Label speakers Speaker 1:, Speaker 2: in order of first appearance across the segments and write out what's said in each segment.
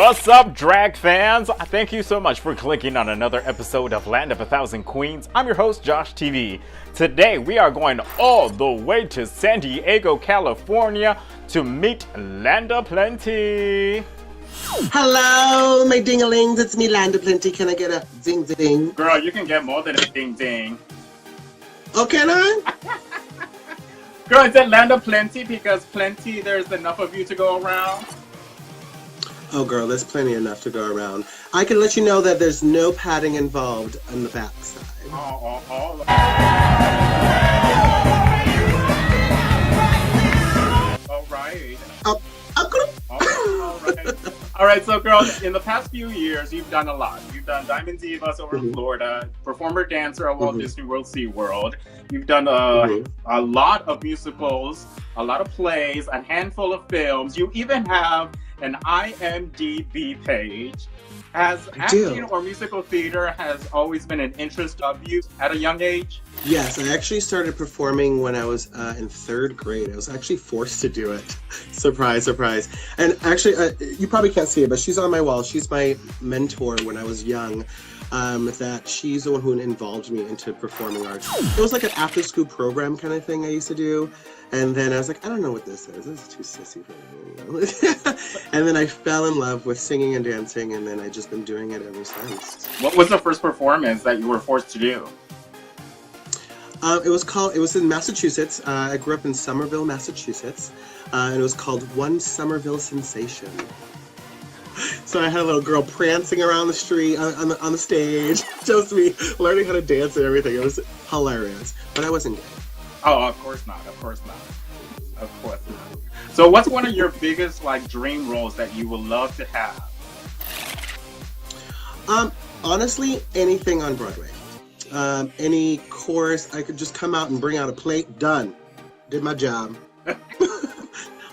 Speaker 1: What's up, drag fans? Thank you so much for clicking on another episode of Land of a Thousand Queens. I'm your host, Josh TV. Today, we are going all the way to San Diego, California to meet Landa Plenty.
Speaker 2: Hello, my ding-a-lings. It's me, Landa Plenty. Can I get a ding-ding?
Speaker 1: Girl, you can get more than a ding-ding.
Speaker 2: Oh, can I?
Speaker 1: Girl, is it Landa Plenty because plenty, there's enough of you to go around?
Speaker 2: Oh, girl, there's plenty enough to go around. I can let you know that there's no padding involved on the backside.
Speaker 1: All right. All right, so girl, in the past few years, you've done a lot. You've done Diamond Divas over in Florida, performer dancer at Walt Disney World SeaWorld. You've done a lot of musicals, a lot of plays, a handful of films. You even have an IMDb page. Has acting or musical theater has always been an interest of you at a young age?
Speaker 2: Yes, I actually started performing when I was in third grade. I was actually forced to do it. Surprise, surprise. And actually, you probably can't see it, but she's on my wall. She's my mentor when I was young. That she's the one who involved me into performing arts. It was like an after-school program kind of thing I used to do. And then I was like, I don't know what this is. This is too sissy for me. And then I fell in love with singing and dancing, and then I've just been doing it ever since.
Speaker 1: What was the first performance that you were forced to do?
Speaker 2: It was in Massachusetts. I grew up in Somerville, Massachusetts. And it was called One Somerville Sensation. So I had a little girl prancing around the street on the stage, just me learning how to dance and everything. It was hilarious, but I wasn't gay.
Speaker 1: Oh, of course not. Of course not. Of course not. So, what's one of your biggest dream roles that you would love to have?
Speaker 2: Honestly, anything on Broadway. Any chorus, I could just come out and bring out a plate. Done. Did my job.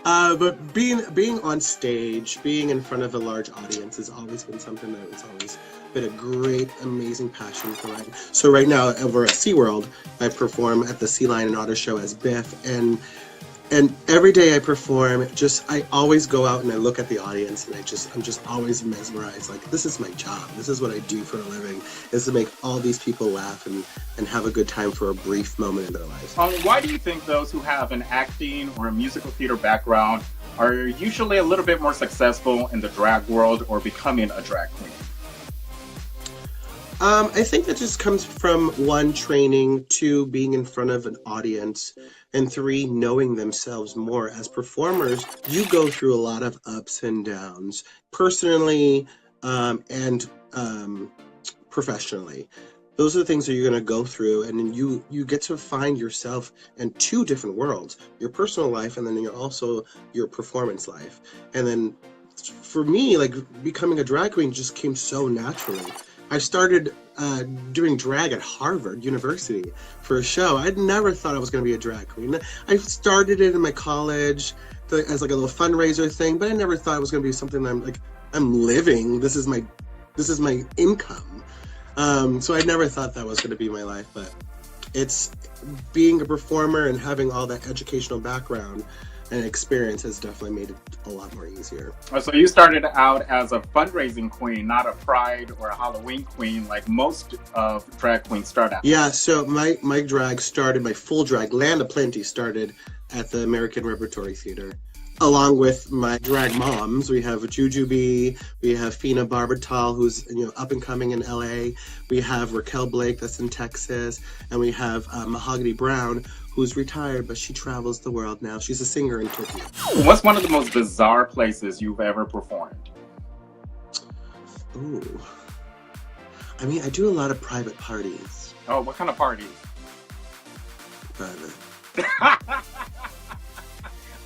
Speaker 2: But being on stage, being in front of a large audience has always been something that has always been a great, amazing passion for mine. So right now over at SeaWorld, I perform at the Sea Lion and Otter Show as Biff, and every day I perform, I always go out and I look at the audience, and I'm just always mesmerized. Like, this is my job. This is what I do for a living, is to make all these people laugh and have a good time for a brief moment in their lives.
Speaker 1: Why do you think those who have an acting or a musical theater background are usually a little bit more successful in the drag world or becoming a drag queen?
Speaker 2: I think that just comes from 1, training, 2, being in front of an audience, and 3, knowing themselves more. As performers, you go through a lot of ups and downs, personally and professionally. Those are the things that you're going to go through, and then you get to find yourself in 2 different worlds, your personal life and then your performance life. And then for me, becoming a drag queen just came so naturally. I started doing drag at Harvard University for a show. I'd never thought I was going to be a drag queen. I started it in my college as a little fundraiser thing, but I never thought it was going to be something that I'm living. This is my income. So I never thought that was going to be my life, but it's being a performer and having all that educational background and experience has definitely made it a lot more easier.
Speaker 1: So you started out as a fundraising queen, not a pride or a Halloween queen like most of drag queens start out.
Speaker 2: Yeah, so my drag started, my full drag, Landa Plenty, started at the American Repertory Theater. Along with my drag moms, we have Jujubee, we have Fina Barbatal, who's up and coming in LA. We have Raquel Blake, that's in Texas, and we have Mahogany Brown, who's retired, but she travels the world now. She's a singer in Tokyo.
Speaker 1: What's one of the most bizarre places you've ever performed?
Speaker 2: Ooh. I mean, I do a lot of private parties.
Speaker 1: Oh, what kind of parties?
Speaker 2: Private.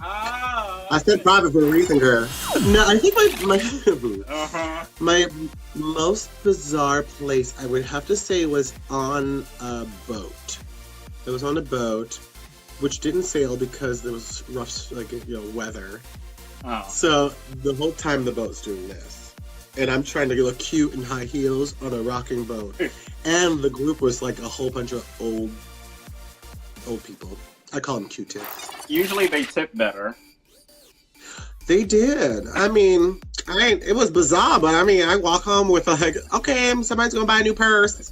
Speaker 1: Oh,
Speaker 2: I said private for a reason, girl. No, I think my most bizarre place, I would have to say, was on a boat. It was on a boat, which didn't sail because there was rough, weather.
Speaker 1: Oh.
Speaker 2: So the whole time the boat's doing this, and I'm trying to look cute in high heels on a rocking boat, and the group was like a whole bunch of old people. I call them Q-tips.
Speaker 1: Usually they tip better.
Speaker 2: They did. I mean, It was bizarre, but I mean, I walk home with like, okay, somebody's gonna buy a new purse.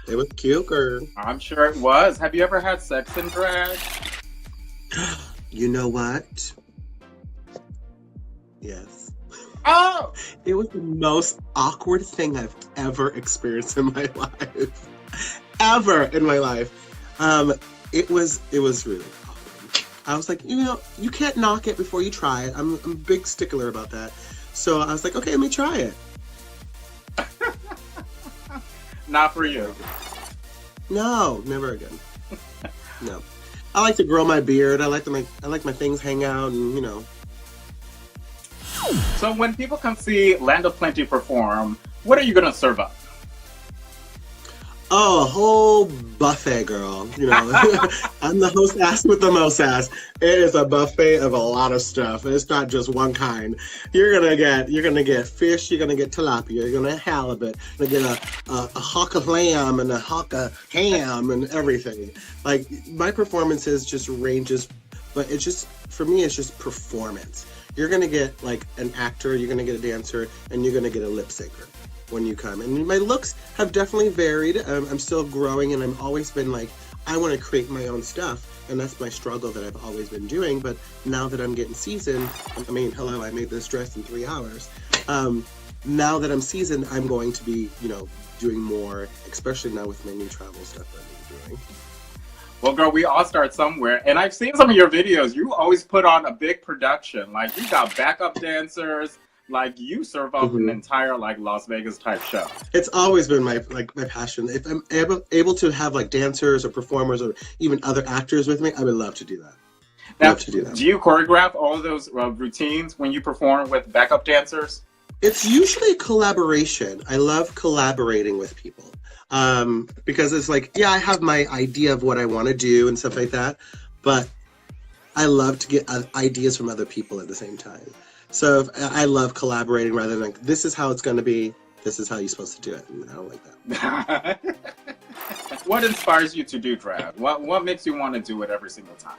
Speaker 2: It was cute, girl.
Speaker 1: I'm sure it was. Have you ever had sex in drag?
Speaker 2: You know what? Yes.
Speaker 1: Oh!
Speaker 2: It was the most awkward thing I've ever experienced in my life. Ever in my life. It was really awkward. I was like, you can't knock it before you try it. I'm a big stickler about that. So I was like, okay, let me try it.
Speaker 1: Not for you.
Speaker 2: No, never again. No. I like to grow my beard. I like my things hang out, and
Speaker 1: So when people come see Landa Plenty perform, what are you gonna serve up?
Speaker 2: Oh, a whole buffet, girl. I'm the hostess with the most ass. It is a buffet of a lot of stuff. It's not just one kind. You're gonna get fish. You're gonna get tilapia. You're gonna get halibut. You're gonna get a hock of lamb and a hock of ham and everything. Like, my performances just ranges, but for me, it's just performance. You're gonna get like an actor. You're gonna get a dancer, and you're gonna get a lip syncer when you come. And my looks have definitely varied. I'm still growing, and I've always been like, I want to create my own stuff, and that's my struggle that I've always been doing. But now that I'm getting seasoned, I made this dress in 3 hours. Now that I'm seasoned, I'm going to be, doing more, especially now with my new travel stuff that I'm doing.
Speaker 1: Well, girl, we all start somewhere. And I've seen some of your videos. You always put on a big production. Like, you got backup dancers. Like, you serve up an entire, like, Las Vegas type show.
Speaker 2: It's always been my passion. If I'm able to have like dancers or performers or even other actors with me, I would love to do that.
Speaker 1: Now, do you choreograph all of those routines when you perform with backup dancers?
Speaker 2: It's usually a collaboration. I love collaborating with people because it's like, yeah, I have my idea of what I want to do and stuff like that, but I love to get ideas from other people at the same time. So I love collaborating rather than like, this is how it's going to be, this is how you're supposed to do it. And I don't like that.
Speaker 1: What inspires you to do drag? What makes you want to do it every single time?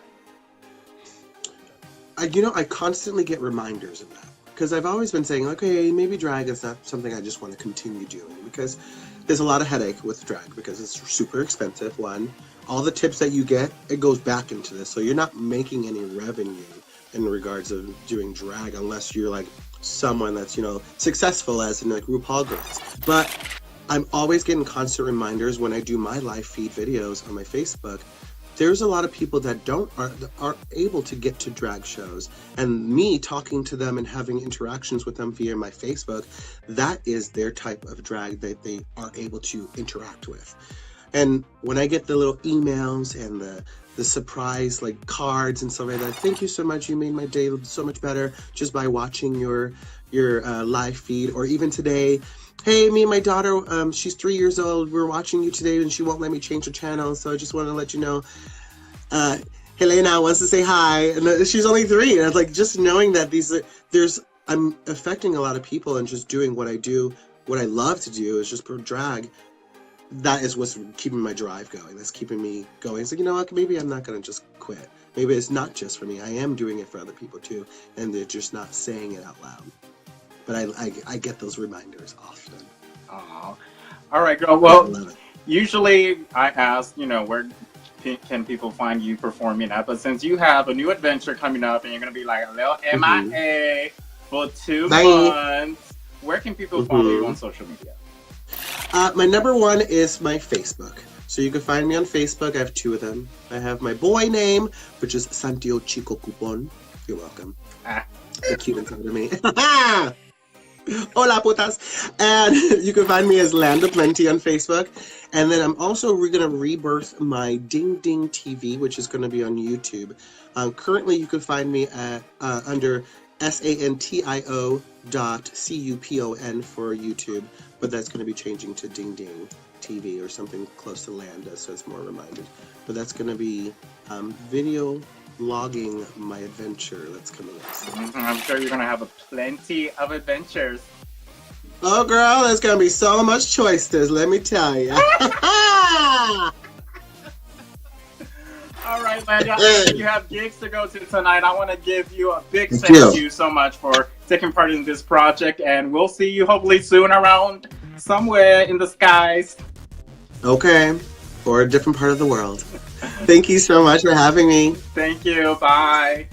Speaker 2: I constantly get reminders of that. Because I've always been saying, okay, maybe drag is not something I just want to continue doing. Because there's a lot of headache with drag because it's super expensive, one. All the tips that you get, it goes back into this. So you're not making any revenue in regards of doing drag unless you're like someone that's successful as in like RuPaul girls. But I'm always getting constant reminders when I do my live feed videos on my Facebook. There's a lot of people that aren't able to get to drag shows, and me talking to them and having interactions with them via my Facebook, that is their type of drag that they are able to interact with. And when I get the little emails and the surprise like cards and stuff like that, thank you so much, you made my day so much better just by watching your live feed. Or even today, hey, me and my daughter, she's 3 years old, we're watching you today and she won't let me change the channel, so I just want to let you know Helena wants to say hi, and she's only 3, and it's like, just knowing that I'm affecting a lot of people and just doing what I do, what I love to do is just drag. That is what's keeping my drive going. That's keeping me going. It's like, what, maybe I'm not going to just quit. Maybe it's not just for me. I am doing it for other people too, and they're just not saying it out loud. But I get those reminders often.
Speaker 1: Oh, all right, girl. Well, usually I ask, where can people find you performing at? But since you have a new adventure coming up and you're going to be like a little MIA for 2 months, where can people follow you on social media?
Speaker 2: My number one is my Facebook. So you can find me on Facebook. I have 2 of them. I have my boy name, which is Santio Chico Cupon. You're welcome. The cute inside of me. Hola putas. And you can find me as Landa Plenty on Facebook. And then I'm also going to rebirth my Ding Ding TV, which is going to be on YouTube. Currently, you can find me at under SANTIO.CUPON for YouTube, but that's going to be changing to Ding Ding TV or something close to Landa, so it's more reminded. But that's going to be video vlogging my adventure that's coming up soon.
Speaker 1: I'm sure you're going to have plenty of adventures.
Speaker 2: Oh, girl, there's going to be so much choices, let me tell you.
Speaker 1: All right, Landa, you have gigs to go to tonight. I want to give you a big thank you so much for taking part in this project, and we'll see you hopefully soon around somewhere in the skies.
Speaker 2: Okay, or a different part of the world. Thank you so much for having me.
Speaker 1: Thank you. Bye.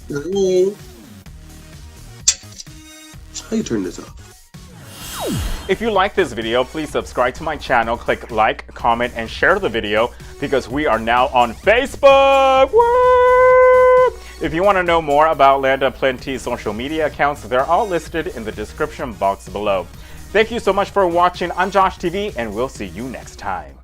Speaker 2: Bye. How you turn this off?
Speaker 3: If you like this video, please subscribe to my channel, click like, comment, and share the video because we are now on Facebook! Woo! If you want to know more about Landa Plenty's social media accounts, they're all listed in the description box below. Thank you so much for watching. I'm Josh TV, and we'll see you next time.